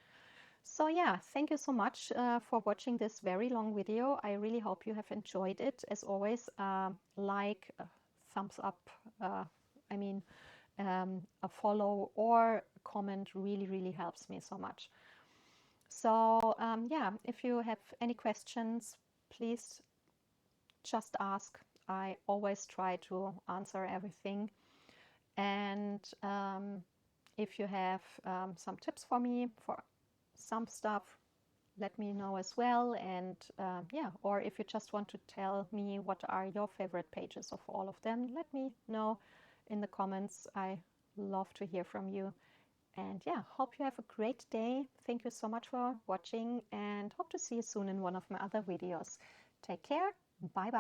So yeah, thank you so much for watching this very long video. I really hope you have enjoyed it. As always, like, thumbs up, a follow or comment really helps me so much. So yeah, if you have any questions, please just ask. I always try to answer everything. And if you have some tips for me for some stuff, let me know as well. And yeah, or if you just want to tell me what are your favorite pages of all of them, let me know in the comments. I love to hear from you. And yeah, hope you have a great day. Thank you so much for watching, and hope to see you soon in one of my other videos. Take care. Bye bye.